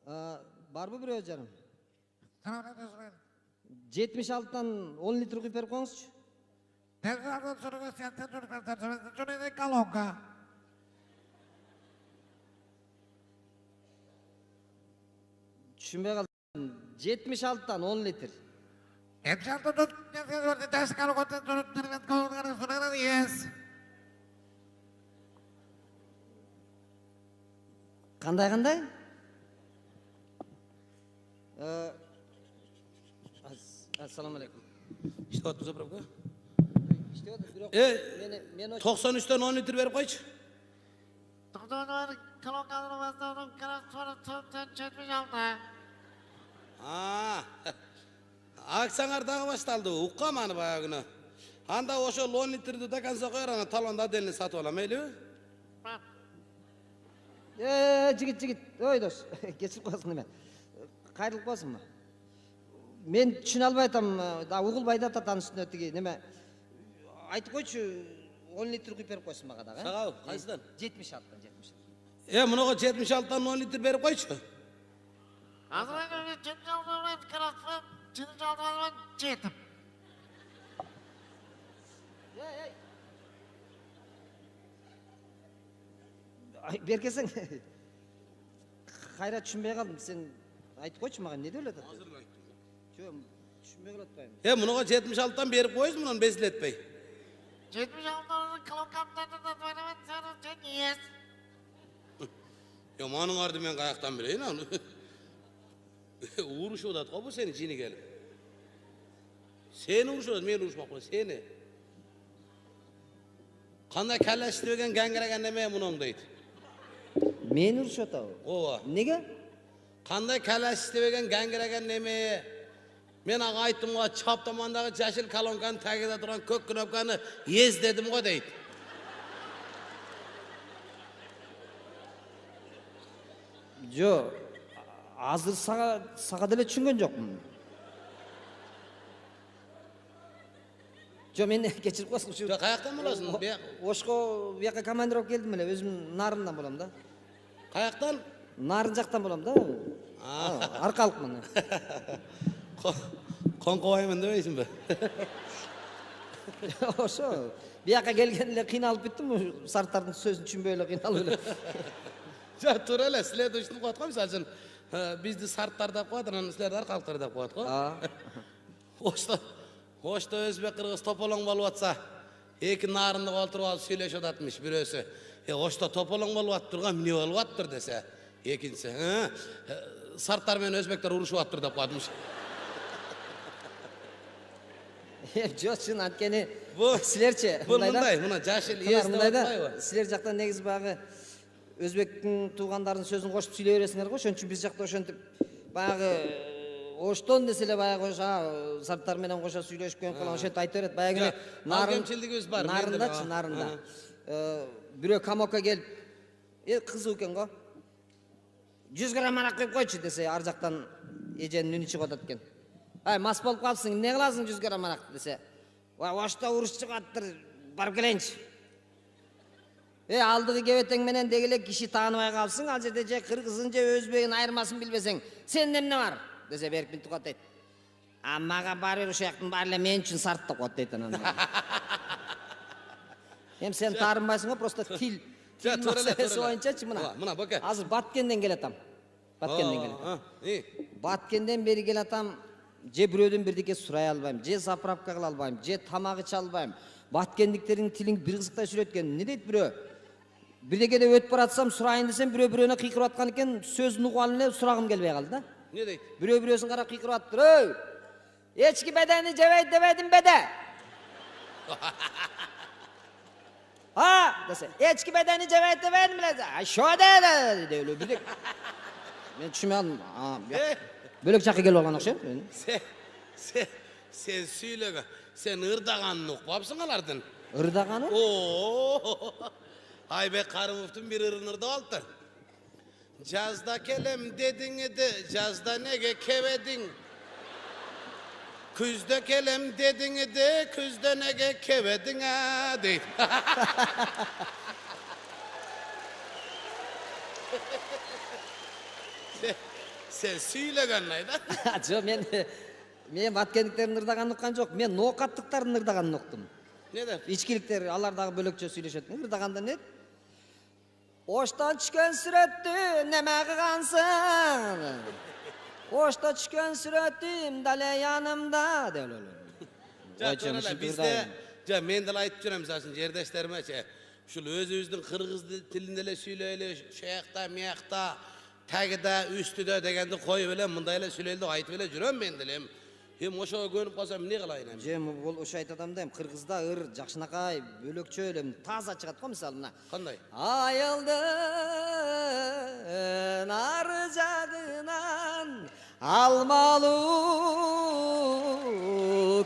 Barmı birөө canım? 76'dan 10 litre kuyup berip koyuңuzçu. Düşünbey kaldım. 76'dan 10 litre. Kanday? Assalamu alaikum. İşte otuz bırak koy. İşte o da bir 93'ten 10 litre verip koyç. Aksaňar dağı baştaldı. Uqqamanı bayağı günü. Anda oşo 10 litredi de kansa koyar ana talonda delini satıp alam eyli mi? Jigit. Oy dost. Geçip kalsın hemen. Kayrılık olsun mu? Men düşüne alбай атам, да угулбай да атат анын үстүнө тиги неме. Айтып койчу 10 литр кuyup берип койсун мага дагы. Сага кайсыдан? 76'dan. Munoga 76'dan 10 litre berip koyç. Беркесең. Кайра түшүнбөй калдым. Сен айтып койчу мага эмне деп эле атат? Жок, түшүнбөй калатпайм. Munoga 76'dan berip koyuz munon bezletpey. 76'dan Ya manın ardı men kayaktan bileyim ha. Uğruş odat bu seni cini gelip. Seni uğruş odat, men uğruşmak bu seni. Kanda kelle işlegen gengiregen demeye munon deydi. Men uruş atabı. Ova. Nege? Kanda kelle işlegen gengiregen demeye. Men ağa ayttım o çaptamandağı jaşil kalonkanın tagida duran kök knopkany yez dedim o deydi. Жо, азыр сага деле түшүнгөн жокмун. Жо, мен кечирип койсун. Жо, каяктан болосуң? Ошко бияка командировка келдим эле, өзүм нарындан болом да. Каяктан? Нарын жактан болом да. Аркалыкмын. Конкобаймын дебейсиңби? Ошо, бияка келген эле кыйналып биттим, сарттардын сөзүн түшүнбөй эле кыйналып эле. Ja, tur ele, следующий год koy misal üçün bizdi sartlar dep koyat, anан sizler arkalıklar dep koyat koy. Oşta özbek kırgız topolong bolup atsa, eki narındı olturup alıp söyleşip atmış birösü. Oşta topolong bolup attırgan mine bolup attır dese, ekinçisi. Sartlar men özbekler uruşup attır dep koyatmış. Жок, чын анткени Bu силерчи, мындай, мына жашыл ес деп атпайбы? Силер жактан негизи багы өзбектин туугандарынын сөзүн кошуп сүйлөй бересиңер го, ошон үчүн биз жакта ошентип баягы оштон десе эле баягы сарттар менен кошо сүйлөшкөн кылып ошентип айта берет. Баягы кемчилигибиз бар. Нарында. Бирөө камокко келип, кызуу экен го. 100 грамм арак куюп койчу десе, ар жактан эженин үнү чыгып атат экен. Ай, мас болуп калыпсың, эмне кыласың 100 грамм арак десе. Ошто уруш чыгып аттыр, барып келейинчи. Алдыгы кебетең менен дегеле киши тааныбай калсың, ал жерде же кыргызын же өзбегин айырмасын билбесең, сен эмне бар? Десе Беркин Тукат дейт. Мага баары ошол жактын баары эле мен үчүн сарт деп коет дейт анан. Сен таарынбайсың го, просто тил маселеси боюнчачы мына. Азыр Баткенден келатам. Баткенден бери келатам, же бирөөдөн бирдеке сурай албайм, же заправка кыла албайм, же тамак иче албайм. Баткендиктердин тилин бир кызыктай сүйлөткөн. Эмне дейт бирөө? Бирдекеде өтүп баратсам сурайын десем, бирөө бирөөнө кыйкырып аткан экен, сөзүн угуп алып эле сурагым келбей калды да. Ne deyт? Бирөө бирөөсүн карап кыйкырып аттыр. Ой! Эчки бедени жебейт дебедим беде. Десе, эчки бедени жебейт дебедим эле. Шо деди, деп эле бирдек. Мен түшүнбөй калдым. Бөлөк жакка келип алган окшойм. Sen süylege, sen ırdaganını ukpapsın alardın. Irdaganı? Aybek Karımov'tun bir ırını ırda aldı. Cazda kelem dedin idi, cazda nege kevedin. Küzde kelem dedin idi, küzde nege kevedin ha deydi. Sen süylegen ayda. Жо, мен баткендиктердин ырдаганын уккан жок. Мен ноокаттыктардын ырдаганын уктум. Ne de? Ичкиликтер алар дагы бөлөкчө сүйлөшөт. Ырдаганда не? Оштон түшкөн сүрөттү неме кылгансың? Ошто түшкөн сүрөтүм дале янымда деп эле. Bizde, ja men de aytıp жүрөм мисалы үчүн жердештериме, ушул өзүбүздүн кыргыз тилинде эле сүйлөйлү, шаякта, миякта, тагыда, үстүдө дегенди коюп эле мындай эле сүйлөйлү деп айтып эле жүрөм мен деле. Эми ошого көнүп калсам эмне кылайын эми? Же, бул ошо айтатам да, кыргызда ыр жакшынакай бөлөкчө эле таза чыгат го, мисалы мына. Кандай? Айылдын ары жагынан алмалуу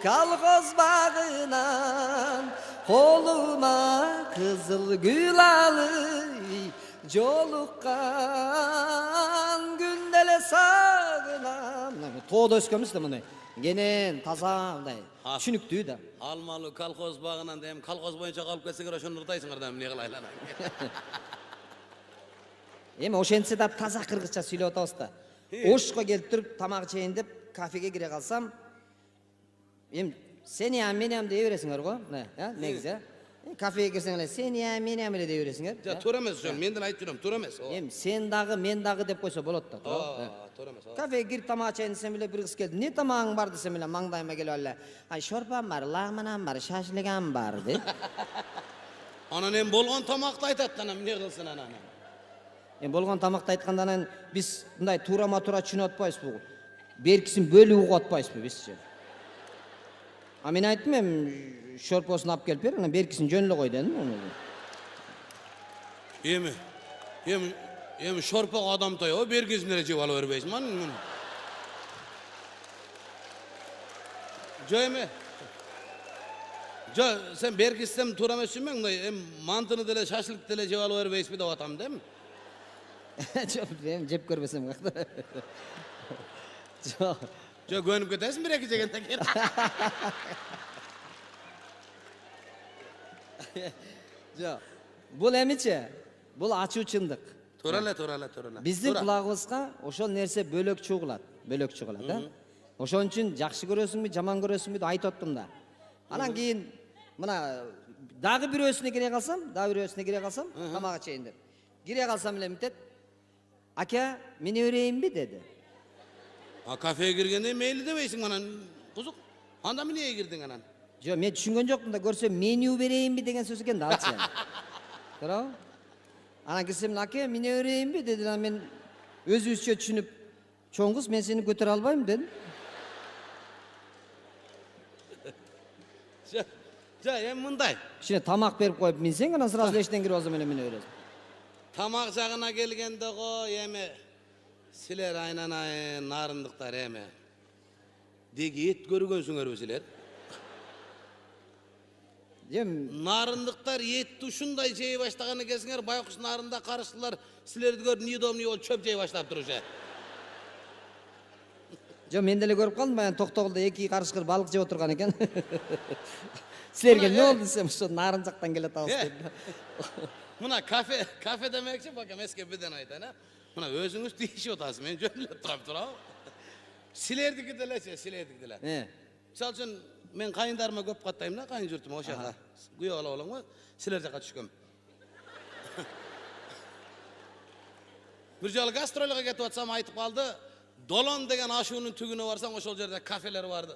колхоз багынан колума кызыл гүл алып жолуккан күндө эле сагынам. Тоодо өскөнбүз да мындай. Кенен, таза мындай. Түшүнүктүү да. Алмалуу колхоз багынан дем колхоз боюнча калып кетсеңер ошону ырдайсыңар да эмне кылайлан? Эми ошентсе да таза кыргызча сүйлөп атабыз да. Ошко келип туруп тамак жейин деп кафеге кире калсам, эми сени менем дей бересиңер го, негизи. Кафеге кирсең эле сени менем эле дей бересиңер. Жа, туура эмес ошо, менден айтып жүрөм, туура эмес. Эми сен дагы, мен дагы деп койсо болот да, Туура эмес. Кафеге кирип тамак чейин десем эле бир кыз келди. Не тамагың бар десем эле маңдайыма келип эле. Ай, шорпам бар, лагманам бар, шашлыгам бар дейт. Анан эми болгон тамакты айтат да, эмне кылсын анан? Эми болгон тамакты айткандан анан биз мындай туура-туура түшүнүп атпайбызбы? Беркисин бөлүп угуп атпайбызбы бизчи? А мен айттым эми шорпосун алып келип бер, анан беркисин жөн эле кой дедим. Эми шорпого адам тойго бергизин эле жеп ала бербейсиңби? Жо, сен бергизсем туура эмессиңби? Мындай эми мантыны деле шашлык деле жеп ала бербейсизби деп атам дем. Жок, эми жеп көрбөсөм кандай. Жок. Жо, көнүп кетесиң бир эки жегенден кийин. Жок. Бул эмичи? Бул ачуу чындык. Туура эле. Биздин кулагыбызга ошол нерсе бөлөкчө угулат, Ошон үчүн жакшы көрөсүңбү, жаман көрөсүңбү деп айтып аттым да. Анан кийин мына дагы бирөөсүнө кире калсам, тамак чейин деп. Кире калсам эле мынтет. Ака, мени өрейинби деди. Кафеге киргенде мейли дебейсиң анан, кузук. Анда эмнеге кирдиң анан? Жо, мен түшүнгөн жокмун да, көрсөм меню берейинби деген сөз экен да, алчы. Туурабы? Анан кирсем, ака, мени өрейинби деди, анан мен өзүбүзчө түшүнүп, чоң кыз, мен сени көтөрө албайм дедим. Жа, эми мындай. Ишине тамак берип коюп минсең, анан сразу эчтен кирип алсам эле мени өрөсүң. Тамак жагына келгенде го эми силер айнанайын нарындыктар эми. Деги эт көргөнсүңөрбү силер? Нарындыктар этти ушундай жей баштаган экенсиңер, байкуш нарында карыштылар, силерди көрүп нидомни болуп чөп жей баштап турушу. Жо, мен деле көрүп калдым, баягы Токтогулда 2 карышкыр балык жеп отурган экен. Силерге эмне болду десем, ошо нарын жактан келатабыз деп. Мына кафе демекчи, бак эмеске бирден айтайын, Мына өзүңүз тийишип атасыз, мен жөн эле турабы? Силердики делечи, силердики деле. Мисалы үчүн мен кайындарыма көп каттайм да, кайын журтума ошога. Күйөө ала болоңбу? Силер жака түшкөм. Бир жолу гастролго кетип атсам айтып калды. Долон деген ашуунун түгүнө барсаң, ошол жерде кафелер барды.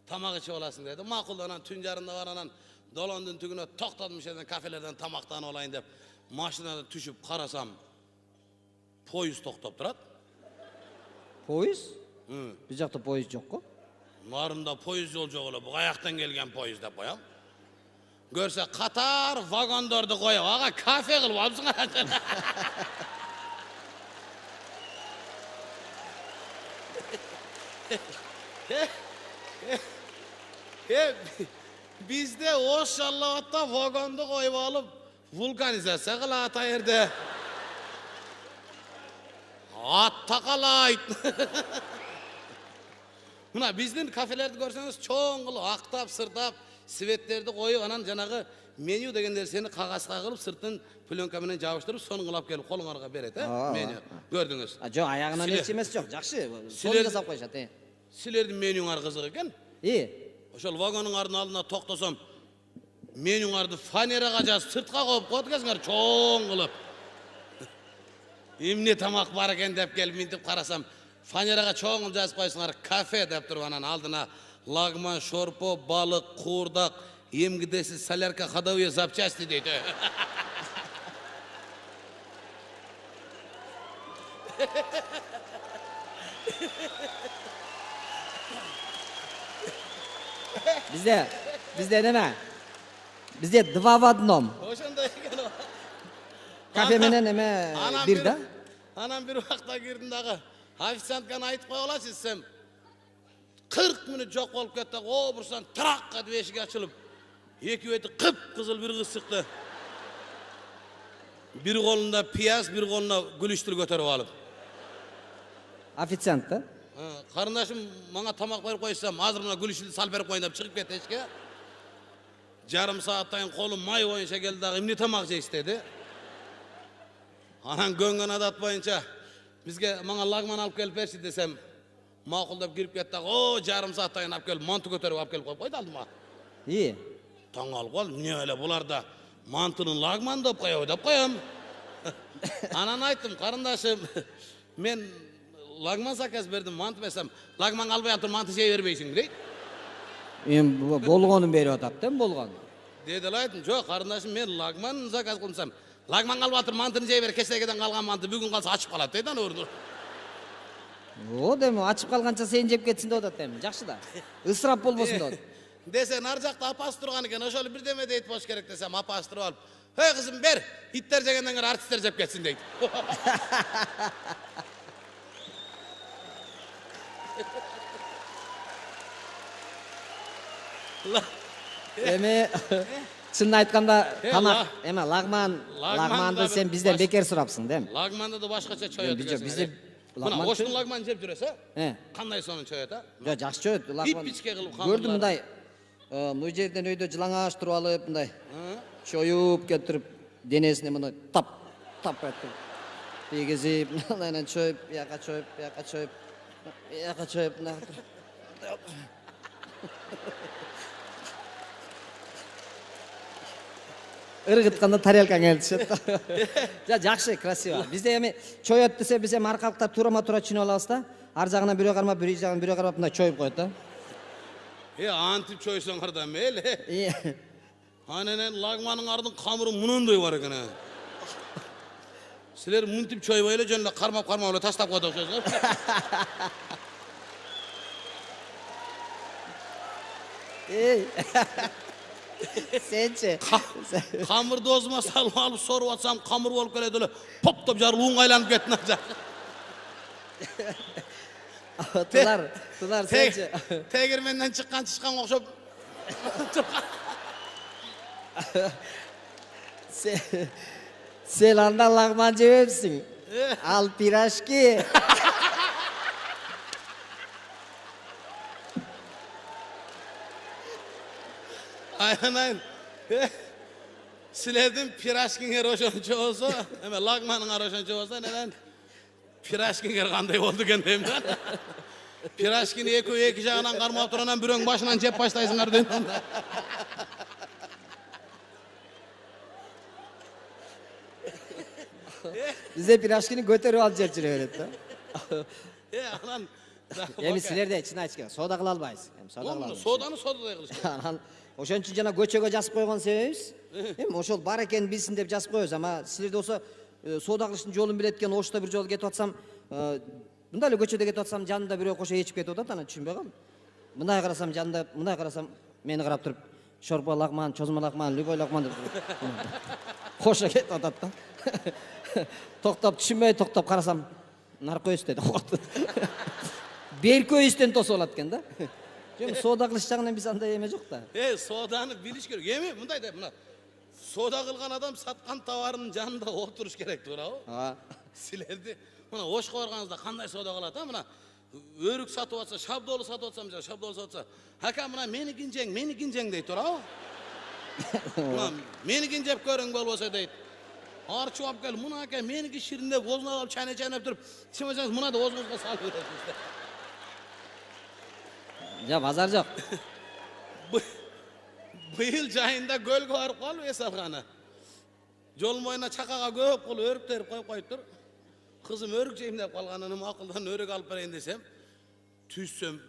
Тамак ичип аласың деди. Макул, анан түн жарымда бар, анан Долондун түгүнө токтодум, ошол кафелерден тамактанып алайын деп машинада түшүп карасам, поезд токтоп турат. Поезд? Биз жакта поезд жок го. Нарында поезд жол жок эле, бу каяктан келген поезд деп коям. Көрсө катар вагондорду коюп, ага кафе кылып алыпсыңар. Bizde Oşallavatta vagondu koyup alıp vulkanizasiya kılata yerde. Atta kalayt. Mına bizdin kafelerdi görseniz çoğun kılıp, aktap, sırtap, sivetlerdi koyup, anan janağı меню деген нерсени кагазга кылып сыртын пленка менен жабыштырып сонун кылып келип колуңарга берет, меню. Көрдүңүз. Жок, аягынан эч эмес жок, жакшы. Сол Силер- жасап коюшат, Силердин менюңар кызык экен. Ошол вагонуңардын алдына токтосом, менюңарды фанерага жазып сыртка коюп коет экенсиңер чоң кылып. Эмне тамак бар экен деп келип минтип карасам, фанерага чоң кылып жазып койсуңар кафе деп туруп анан алдына лагман, шорпо, балык, куурдак, эмгидесиз солярка, ходовые запчасти дейт. Bizde neme? Bizde два в одном. Ошондой экен. Кафе менен эме бир да? Анан бир убакта кирдим дагы. Официантканы айтып койгулачы десем, 40 мүнөт жок болуп кетти. О, бурсан тракка деп эшик ачылып, эки бети кып-кызыл бир кыз чыкты. Бир колунда пияз, бир колуна гүлүштүр көтөрүп алып. Официант да? Карындашым мага тамак берип койсам, азыр мына гүлүштүрдү салып берип коюн деп чыгып кетти эшикке. Жарым сааттан колум май боюнча келди дагы эмне тамак жейсиз деди. Анан көнгөн адат боюнча бизге мага лагман алып келип берчи десем, макул деп кирип кетти дагы, о, жарым сааттан алып келип манту көтөрүп алып келип койду алдыма. Таң алып калдым, эмне эле буларда мантынын лагман деп коебу деп коем. Анан айттым, карындашым, мен лагман заказ бердим, манты берсем, лагман албай атып манты жей бербейсиң дейт. Болгонун берип атат да, болгон. Деди эле айттым, жок, карындашым, мен лагман заказ кылсам, лагман алып атыр мантыны жей бер, кечегеден калган манты бүгүн калса ачып калат дейт аны урду. О, дем ачып калганча сен жеп кетсин деп атат эми, жакшы да. Ысырап болбосун деп атат. Десен ар жакта апасы турган экен, ошол бирдеме дейт болуш керек десем, апасы туруп алып, "Эй кызым, бер, иттер жегенден кийин артисттер жеп кетсин" дейт. Эми чынын айтканда тамак эме лагманды сен бизден бекер сурапсың да эми. Лагманды да башкача чоет Бизде экенсиң. Мына оштун лагманын жеп жүрөсү, кандай сонун чоет, а? Жок, жакшы чоет лагман. Пичке кылып Көрдүм мындай мына жерден өйдө жылаңаш туруп алып мындай чоюп келтирип денесине мына тап этип тийгизип анан чоюп, бияка чоюп, бияка чоюп, бияка чоюп ыргытканда тарелкаңа келип түшөт. Жакшы, красиво. Бизде эми чоет десе биз эми аркалыктар турама-туура түшүнүп алабыз да. Ар жагынан бирөө кармап, бир жагынан бирөө кармап мындай чоюп коет да. Антип чойсоңар да мейли. Анан лагманыңардын камыры мындай бар экен. Силер мынтип чойбой эле жөн эле кармап эле таштап коет окшойсуңар. Сенчи. Камырды оозума салып алып соруп атсам, камыр болуп келет эле, поп-топ жарылып уңга айланып кеттин ар жак. Тулар сенчи. Тегирменден чыккан чычканга окшоп. Сен андан лагман жебепсиң. Ал пирожки. Aynen. Силердин пирожкиңер ошончо болсо, эме лагманыңар ошончо болсо, нeden пирожкиңер кандай болду экен дейм да. Пирожкини эки жагынан кармап туруп анан бирөөң башынан жеп баштайсыңар дейм. Бизде пирожкини көтөрүп алып жеп жүрө берет да. Анан Эми силерде чын айтыш керек, сода кыла албайсыз. Соданы содадай кылыш керек. Анан ошон үчүн жана көчөгө жазып койгон себебибиз, эми ошол бар экенин билсин деп жазып коебуз. Ама силерде болсо сода кылыштын жолун билет экен, ошто бир жолу кетип атсам, мындай эле көчөдө кетип атсам, жанында бирөө кошо ээчип кетип атат, анан түшүнбөй калдым. Мындай карасам жанында, мындай карасам мени карап туруп, шорпо лагман, чозмо лагман, любой лагман деп кошо кетип атат да. Токтоп түшүнбөй токтоп карасам, наркоз деди. Беркөйүстөн тосуп алат экен да. Жөн сода кылыш жагынан биз андай эме жок да. Соданы билиш керек. Эми мындай деп, мына сода кылган адам саткан товарынын жанында отуруш керек, туурабы? Силерди мына ошко барганыңызда кандай сода кылат, мына өрүк сатып атса, шабдолу сатып атсам, шабдолу сатып атса, ака мына меникин жең дейт, туурабы? Mına menikin jep görüň bolbosa deyt. Arçı alып gel, mına aka meniki şirinde ozuna alıp çayna turup, içmeseňiz mına da ozunuzga salyp beresiz. Ja, bazar jok. Bıyıl jayında gölge barıp kalıp esalgana. Jol moyuna çakaga köp kul örüp terip koyup tur. Kızım örük jeyim dep kalganını akıldan örük alıp bereyin desem, tüssem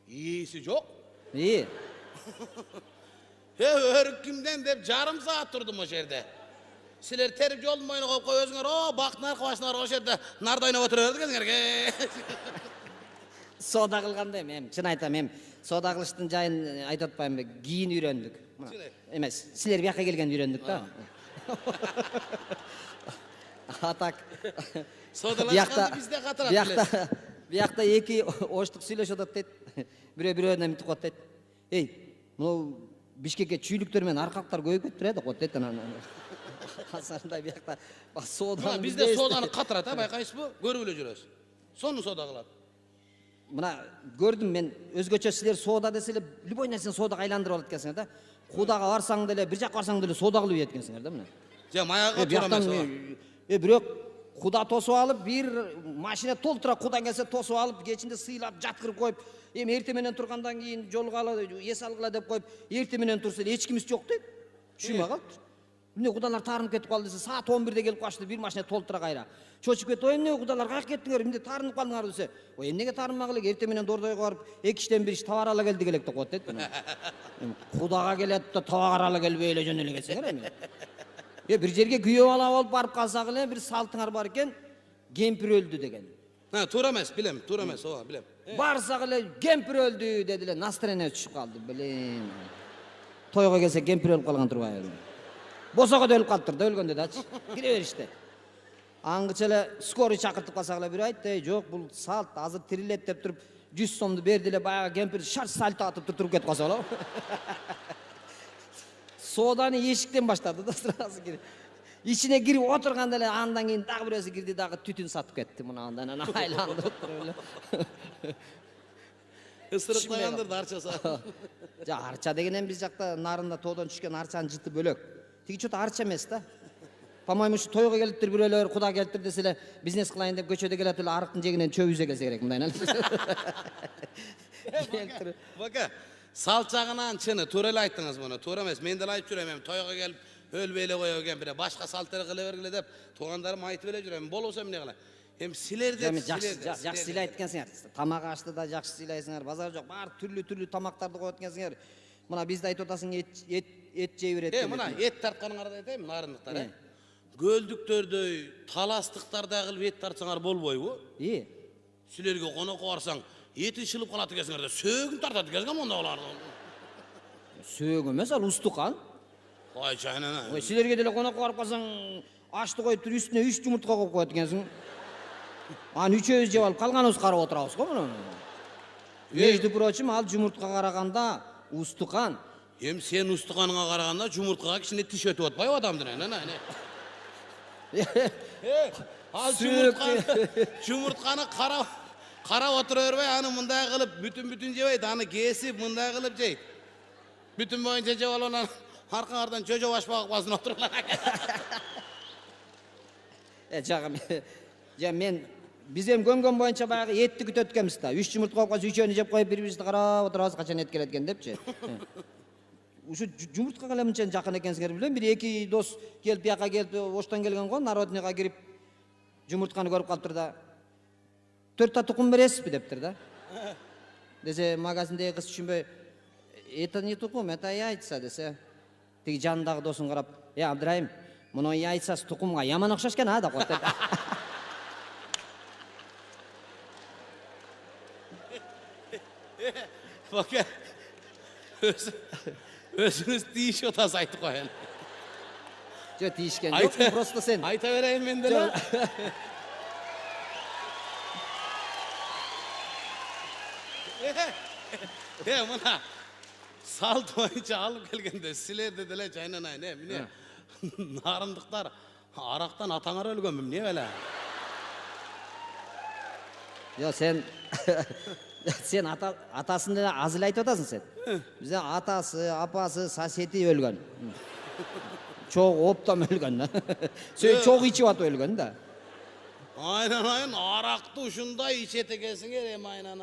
iyisi jok. İyi. He örük kimden dep jarım saat durdum o jerde. Siler terip jol moyuna koyup koy özüňer, o baknar kıvaşnar o jerde narda oynap oturuverdiňiz. Soda kılganda hem çyn aytam hem soda kılıştın jayын aytып atpayım be, giyin үйröndük. Emes, siler buyaka kelgen үйröndük da. Atak. Sodalaşkanda bizde katırat bilesiz. Buyakta eki oştuk süйлöşüp atат deyt. Bire mitip koyat deyt. Ey, munu Bişkekке çüйлüktөр менен аркалыктар көбөйүп кетип атат дейт анан. Касарында бuyakta soda. Bizde sodаны katırat ha baykaysızbı? Görüp ele jürös. Sonu soda kılat. Mına gördüm men özgöçө силер сода деселе любой нерсени содага айландырып алат экенсиңер да. Кудага барсаң деле, бир жакка барсаң деле сода кылып ийет экенсиңер да мына. Же маяга тура эмес о. Бирок куда тосуп алып, бир машина толтура кудан келсе тосуп алып, кечинде сыйлап жаткырып коюп, эми эртең менен тургандан кийин жолго ала, эс алгыла деп коюп, эртең менен турса эч кимиз жок дейт. Түшүнбөй калды. Эмне кудалар тарынып кетип калды десе, саат 11-де келип калышты, бир машина толтура кайра. Чочуп кетип, "Ой, эмне кудалар кайра кеттиңер? Эмне тарынып калдыңар?" десе, "Ой, эмнеге тарынмак элек? Эртең менен Дордойго барып, 2 иштен 1 иш табар ала келдик элек" деп коет дейт. Эми кудага келет да табар ала келбей эле жөнөлө кетсеңер эми. Бир жерге күйөө бала болуп барып калсак эле, бир салтыңар бар экен, кемпир өлдү деген. Ha tuра эмес, билем, тура эмес, ооба, билем. Барсак эле кемпир өлдү дедилер, настроение түшүп калды. Блин. Тойго келсе кемпир өлүп калган турбайбы? Босого да өлүп калыптыр да, өлгөндө дачы. Кире беришти. Аңгыча эле скорый чакыртып калсак эле бир айтты, "Жок, бул салт, азыр тирилет" деп туруп 100 сомду берди эле, баягы кемпир шарт сальто атып туруп кетип калса болобу. Соданы эшиктен баштады да сразу кирип. İçine girip oturganda эле андан кийин дагы бирөөсү кирди, дагы түтүн сатып кетти. Муну андан айландырып туруп эле. Isırıp koyandırdı arçası. Жа, арча дегенен биз жакта нарында тоодон түшкөн арчанын жыты бөлөк. Тиги чөтө арча эмес да. По-моему, ушу тойго келиптир бирөөлөр, Куда келиптир деселе, бизнес кылайын деп көчөдө келет эле арыктын жегинен чөп үзө келсе керек мындай. Baka, salçağınan çını, tuра эле ayттыңыз муну, тура эмес. Мен деле айтып жүрөм, тойго келип өлбөй эле кое экен, бир башка салттар кыла бергиле деп, туугандарым айтып эле жүрөм. Болбосо эмне кылай? Эми силерде Жакшы сыйлайт экенсиңер. Тамак ашты да жакшы сыйлайсыңар. Базар жок, баары түрлүү тамактарды коет экенсиңер. Мына бизде айтып атасың, эт жей берет. Мына эт тартканыңарды айтайын, нарындыктар, Гөлдүктөрдөй, таластыктарда кылып эт тартсаңар болбойбу? Силерге конокко барсаң, эти шылып калат экенсиңер да, сөөгүн тартат экенсиңер монда буларды. Сөөгү эмес, ал устукан. Ой, жайнана. Ой, силерге деле конокко барып калсаң, ашты коюп туруп, үстүнө 3 жумуртка коюп коет экенсиң. Аны үчөөбүз жеп алып калганыбыз карап отурабыз го муну. Между прочим, ал жумурткага караганда устукан. Эми сен устуканыңа караганда жумурткага кичине тиш өтүп атпайбы адамдын? Ал жумуртканы карап отура бербей, аны мындай кылып бүтүн жебейт, аны кесип мындай кылып жейт. Бүтүн боюнча жеп алып анан аркаңардан жожо башпак басын отурлар. Жагым. Жа мен биз эми көмгөн боюнча баягы этти күтөт экенбиз да. 3 жумуртка коюп калса, үчөөнү жеп коюп, бири-бирибизди карап отурабыз, качан эт келет экен депчи. Ушу жумурткага эле мынча жакын экенсиңер билем. Бир эки дос келип, бияка келип, оштон келген го, народныйга кирип, жумуртканы көрүп калыптыр да. 4 та тукум бересизби дептир да. Десе, магазиндеги кыз түшүнбөй, "Это не тукум, это яйца" десе. Тиги жанындагы досун карап, Абдырайым, муну яйцасы тукумга яман окшош экен а" деп коет. Baka, özünüz deyişi otası aytıp koyun. Жо, тийишкен жок, просто сен. Ayta vereyim ben de lan. Mına, salt boyunca alıp gelgende siler dediler çaynanay ne, mine. Narındıklar, araktan atanar ölgönmüm, niye öyle? Yo, sen Сен атасын да азыл айтып атасың сен. Бізде атасы, апасы, соседи өлгөн. Чоң оптом өлгөн да. Сен чоң ичип атып өлгөн да. Aynen arakты ушундай ичет экенсиңер эми айнан.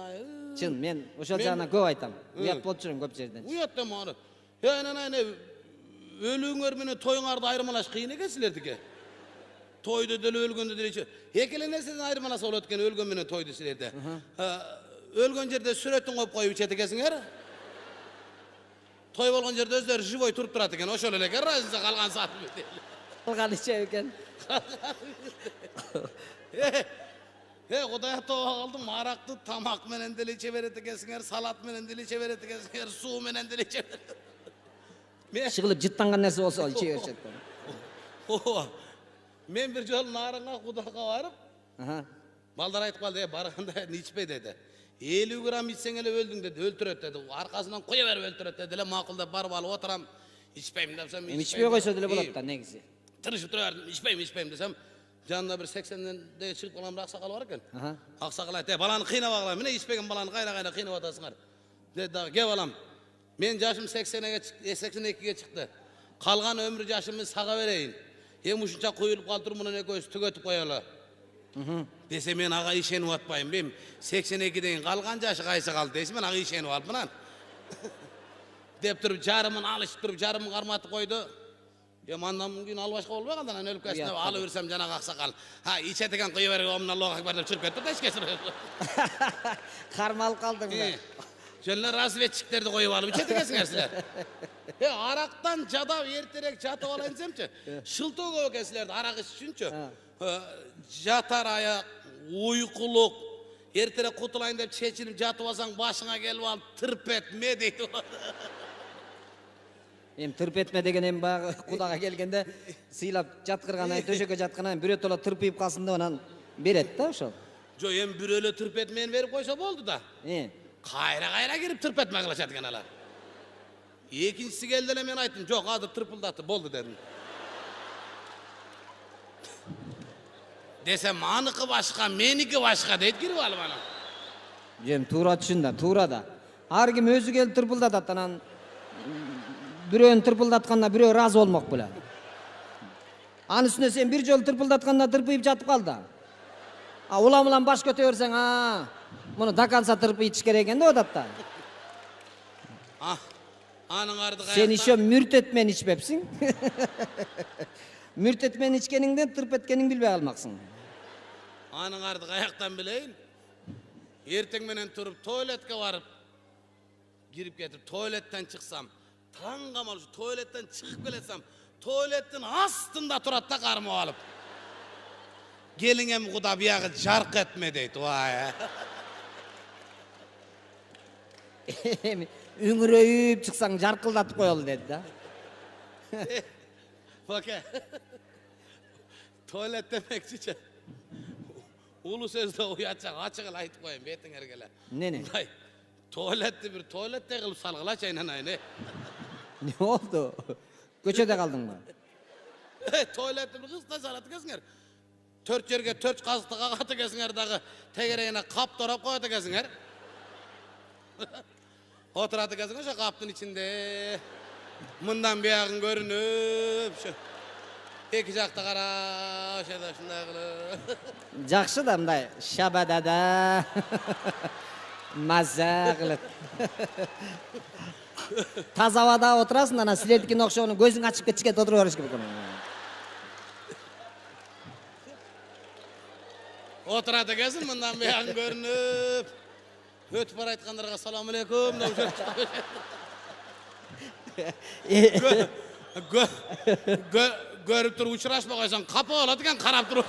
Чын, мен ошол жагынан көп айтам. Уят болуп жүрөм көп жерден. Уят дем аны. Айнан өлүүңөр менен тоюңарды айырмалаш кыйын экен силердики. Тойду деле өлгөндү деле. Экеле нерседен айырмаласа болот экен өлгөн менен тойду силерде. Өлгөн жерде сүрөтүн коюп коюп ичет экенсиңер. Той болгон жерде өздөрү живой туруп турат экен. Ошол эле экен разница калган саат бит. Калган ичеп экен. Кудай атоо калдым, аракты тамак менен деле иче берет экенсиңер, салат менен деле иче берет экенсиңер, суу менен деле иче берет. Шыгылып жыттанган нерсе болсо иче беришет. Мен бир жолу нарынга Кудайга барып, балдар айтып калды, барганда ичпей деди. 50 грамм ичсең эле өлдүң деди, өлтүрөт деди. Аркасынан кое берип өлтүрөт деди. Макулдап барып алып отурам, ичпейм десем, ичпей койсо деле болот да негизи. Тырышып тура бердим, ичпейм десем, жанында бир 80-де чыгып калган бир аксакал бар экен. Аксакал айтты, баланы кыйнабагыла, мына ичпеген баланы кайра кыйнап атасыңар. Деди дагы, ке балам, мен жашым 82-ге чыкты. Калган өмүр жашымды сага берейин. Эми ушунча куюлуп калдыр, мунун экөөбүз түгөтүп коелу. Десе мен ага ишенип атпайм. Мен 82ден калган жашы кайсы калды десе, мен ага ишенип алыпмын. Деп туруп жарымын алышып туруп жарымын карматып койду. Андан кийин албашка болбой калды, анан өлүп кетти. Алып берсем жанагы аксакал. Ичет экен куя берип, омун Аллаху акбар деп чыгып кетти да эчкесин. Кармалып калдың да. Жөнлөр разведчиктерди коюп алып ичет экенсиңер силер. Арактан жадап эртерээк жатып алайын десемчи, шылтоо көп экен силерди арак ич үчүнчү. Жатар аяк, уйкулук, эртерээк кутулайын деп чечилип жатып алсаң башыңа келип алып тырп этме дейт. Эми тырп этме деген эми баягы Кудайга келгенде сыйлап жаткыргандан төшөккө жаткандан бирөө тола тырпыйып калсын деп анан берет да ошол. Жо, эми бирөө эле тырп этмени берип койсо болду да. Кайра кирип тырп этме кылышат экен алар. Экинчиси келди эле мен айттым, жок, азыр тырпылдатты, болду дедим. Десем, аныкы башка, меники башка дейт кирип алып анан. Жем туура түшүндүм, туура да. Ар ким өзү келип тырпылдатат, анан бирөөнү тырпылдатканда бирөө ыраазы болмок беле. Анын үстүнө сен бир жолу тырпылдатканда тырпыйып жатып кал да. Улам баш көтө берсең, муну до конца тырпый ичиш керек экен деп атат да. Анын арды каяктан. Сен ишо мүртетмен ичпепсиң. Мүртетмен ичкениңден тырп эткениңди билбей калмаксың. Анын арды каяктан билейин? Эртең менен туруп туалетке барып кирип кетип, туалеттен чыксам, таң камал ушу туалеттен чыгып келесем, туалеттин астында турат да кармап алып. Келиңем Куда биягы жарк этме дейт. Үңүрөйүп чыксаң жаркылдатып коелу деди да. Баке. Туалет демекчичи. Улуу сөздө уятсаң ачык эле айтып коеюн бетиңерге эле. Эмне? Туалетти бир туалетте кылып салгылачы айнанайын. Не болду? Көчөдө калдыңбы? Туалетти бир кызда салат экенсиңер. 4 жерге 4 казыкты кагат экенсиңер дагы тегерегине кап торап коет экенсиңер. Отурат экенсиң ошо каптын ичинде. Мындан биягын көрүнүп, эки жакта кара, ошода ушундай кылып. Жакшы да мындай шабадада. Маза кылып. Таза абада отурасың, анан силердикине окшогон көзүң ачып кетишке отуруп бериш керек. Отурат экенсиң, мындан биягын көрүнүп. Өтүп бара айткандарга салам алейкум деп көрүп туруп учурашпай койсоң капа болот экен, карап туруп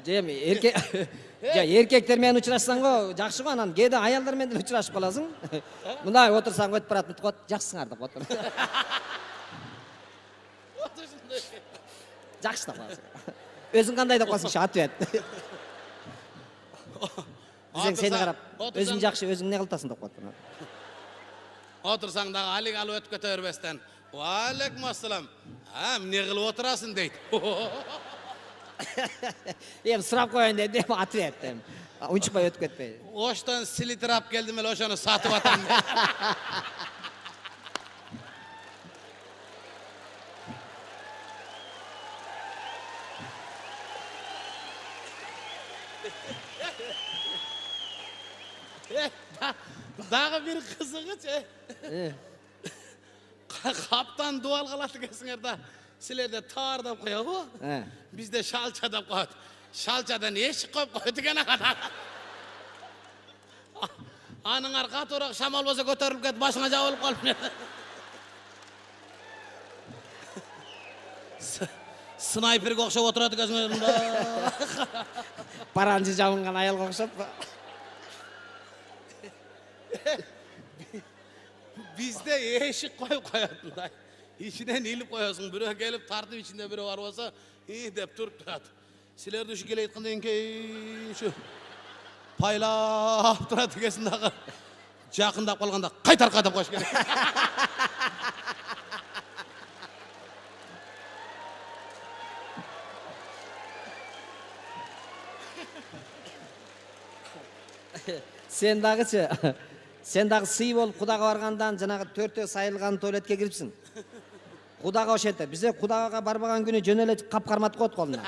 Эми эркектер менен учурашсаң го жакшы го, анан кээде аялдар менен деле учурашып каласың. Мындай отурсаң өтүп барат, мынтип коет, жакшысыңар деп отур. Жакшы да каласың. Өзүң кандай деп калсың, ответ. Өзүң сени карап, өзүң жакшы, өзүң эмне кылтасың деп коет. Отурсаң дагы алик алып өтүп кете бербестен, алейкум ассалам. Эмне кылып отурасың дейт. Эми сурап коеюн дедим, ответ эми. Унчукпай өтүп кетпейди. Оштан силитр алып келдим эле ошону сатып атам. Дагы бир кызыгычы. Каптан дуал калат экенсиңер да. Силерде таар деп коёбу? Бизде шалча деп коет. Шалчадан эшик коюп койду экен ага. Анын арка туурак шамал болсо көтөрүлүп кетип башыңа жабылып калып. Снайперге окшоп отурат экенсиңер мында. Паранжы жабынган аялга окшоп. Bizde eşik koyup mындай. İçinden ilip koyasың, biri gelip tartıp içinde biri var olsa, iyi dep turup turat. Silerde şu gele aytkandan keyin şu paylap turat ekesin дағы. Жақындап қалғанда қайтар қадап қош керек. Сен дагычы, сен дагы сый болуп Кудага баргандан жанагы төртөө сайылган туалетке кирипсиң. Кудага ошентте. Бизе Кудага барбаган күнү жөн эле кап карматып коет колуна.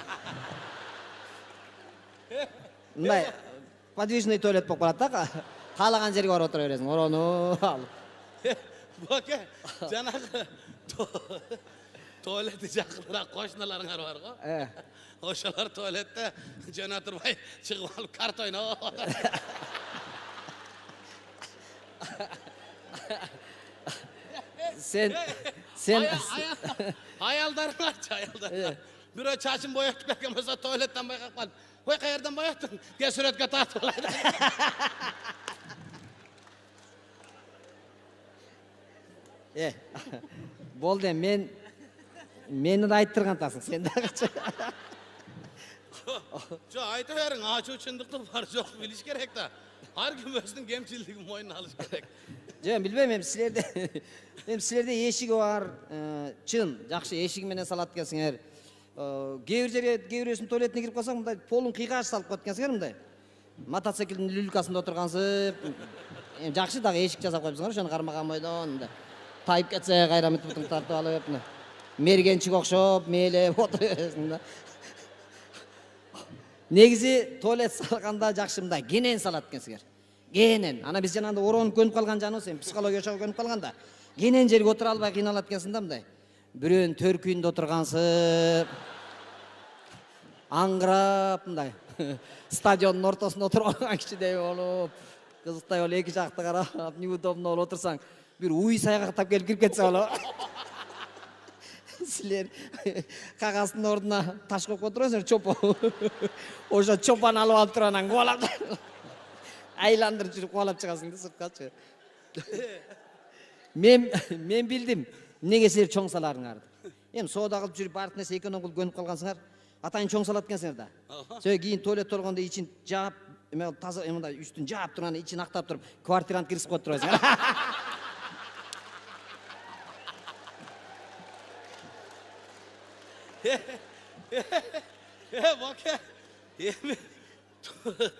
Мындай подвижный туалет болуп калат да. Каалаган жерге барып отура бересиң. Орону алып. Боке, жанагы туалети жакыныраак кошуналарыңар бар го. Ошолор туалетте жана турбай чыгып алып карта ойноп. Sen Ayaldarlarчы, ayaldarlar. Biri çaşın boyatып кеткен болсо туалеттен байкап калып, "Ой, каерден бояттың?" Кел сүрөткө тартып алайды. Болду эми мени да айттыргантасың, сен дагычы. Жо, айта бериң, ачуу чындыкты бар жок билиш керек да. Ар ким өзүнүн кемчилдигин мойнуна алыш керек. Жок, билбейм, силерде эшиги бар, чын, жакшы эшиги менен салат экенсиңер. Кээ бир жерге, кээ бирөөсүнүн туалетине кирип калсаң, мындай полун кыйгааш салып коет экенсиңер мындай. Мотоциклдин люлькасында отургансып, жакшы дагы эшик жасап коюпсуңар, ошону кармаган бойдон мындай. Тайып кетсе, кайра мытып тартып алып, мергенчик окшоп, мээлеп отура бересиң да. Негизи туалет салганда жакшы мындай кенен салат экенсиңер. Кенен. Ана биз жанагында оронуп көнүп калган жаныбыз, эми психология ошого көнүп калганда, кенен жерге отура албай кыйналат экенсиң да мындай. Бирөөнүн төркүйүндө отургансып, аңгырап мындай. Стадиондун ортосунда отуруп алган кишидей болуп, кызыктай болуп эки жакты карап, неудобно болуп отурсаң, бир уй саягактап келип кирип кетсе болот. Силер кагаздын ордуна таш коюп отурасыңар, чопо. Ошо чопан алып туруп анан кубалап. Айландырып жүрүп кубалап чыгасың да сырткачы. Мен билдим, эмнеге силер чоң саларыңарды. Эми соода кылып жүрүп барып нерсе эконом кылып көнүп калгансыңар, атайын чоң салат экенсиңер да. Сөй кийин туалет болгондо ичин жаап, эме таза мындай үстүн жаап турган, ичин актап туруп, квартирант киргизип коюп турасыңар. Боке, эми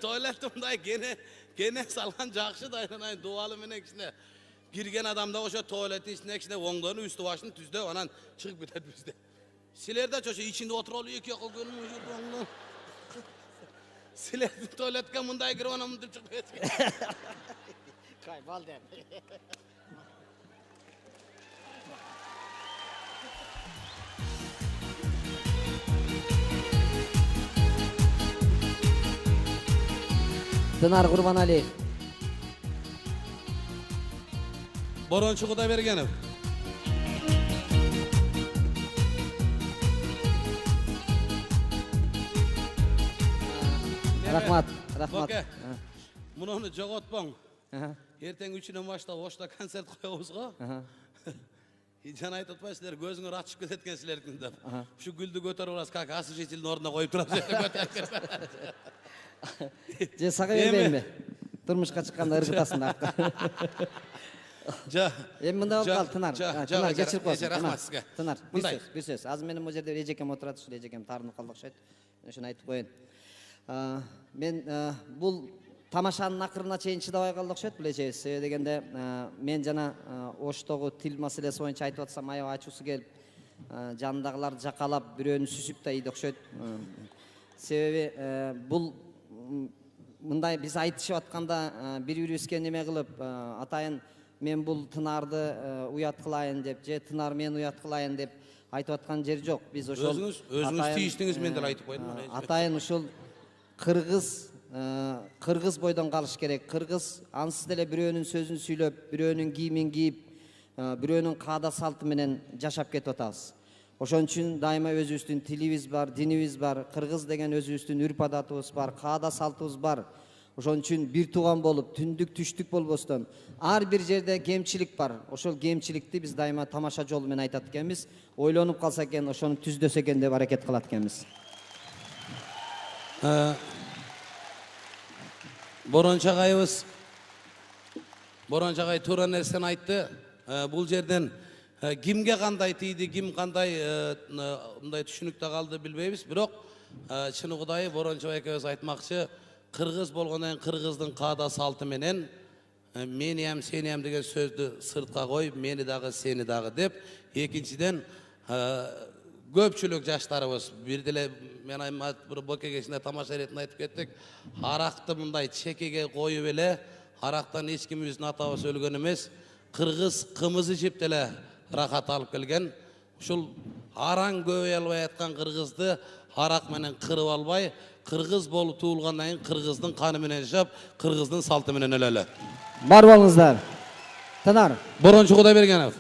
туалетте мындай кене салган жакшы да, айнан дуалы менен кичине кирген адамда ошо туалеттин ичине кичине оңдонуп, үстү башын түздөп, анан чыгып кетет бизде. Силерде ошо ичинде отуруп алып эки жака көнүп жүрүп, силердин туалетке мындай кирип анан мынтип чыгып кеткен. Кай, балдер. Дынар Курбаналиев. Борончу Кудайбергенов. Рахмат. Боке, муну жоготпоң. Эртең 3-үнөн баштап Ошто концерт коебуз го. Жана айтып атпайсыздар, көзүңөр ачып кетет экенсиздер деп. Ушу гүлдү көтөрүп аласыз, как освещителдин ордуна коюп турасыз. Же сага бербейинби? Турмушка чыкканда ыргытасың да. Эми мындай болуп калды, Тынар. Тынар кечирип коесуң. Рахмат сизге. Тынар, Мындай. бир сөз. Азыр менин бул жерде эжекем отурат, ушул эжекем таарынып калды окшойт. Ошону айтып коеюн. Мен бул тамашанын акырына чейин чыдабай калды окшойт бул эжебиз. Себеби дегенде мен жана Оштогу тил маселеси боюнча айтып атсам аябай ачуусу келип, жанындагыларды жакалап, бирөөнү сүзүп да ийди окшойт. Себеби бул мындай биз айтышып атканда бири-бирибизге неме кылып, атайын мен бул Тынарды уят кылайын деп, же Тынар мен уят кылайын деп айтып аткан жери жок. Биз ошол өзүңүз тийиштиңиз, мен деле айтып койдум. Атайын ушул кыргыз бойдон калыш керек. Кыргыз ансыз деле бирөөнүн сөзүн сүйлөп, бирөөнүн кийимин кийип, бирөөнүн каада салты менен жашап кетип атабыз. Ошон үчүн дайыма өзүбүздүн тилибиз бар, динибиз бар, кыргыз деген өзүбүздүн үрп-адатыбыз бар, каада салтыбыз бар. Ошон үчүн бир тууган болуп, түндүк түштүк болбостон, ар бир жерде кемчилик бар. Ошол кемчиликти биз дайыма тамаша жолу менен айтат экенбиз. Ойлонуп калса экен, ошону түздөсө экен деп аракет кылат экенбиз. Борончу агай туура нерсени айтты. Бул жерден кимге кандай тийди, ким кандай мындай түшүнүктө калды билбейбиз. Бирок чыны Кудайы Борончу экебиз айтмакчы, кыргыз болгондон кийин кыргыздын каада салты менен мениям, сениям деген сөздү сыртка коюп, мени дагы, сени дагы деп. Экинчиден көпчүлүк жаштарыбыз бир деле мен бир боке кечинде тамаша иретинде айтып кеттик. Аракты мындай чекеге коюп эле, арактан эч кимибиздин атабыз өлгөн эмес. Кыргыз кымыз ичип деле рахат алып келген. Ушул араң көбөй албай аткан кыргызды арак менен кырып албай, кыргыз болуп туулгандан кийин кыргыздын каны менен жашап, кыргыздын салты менен өлөлү. Бар болуңуздар. Тынар. Борончу Кудайбергенов.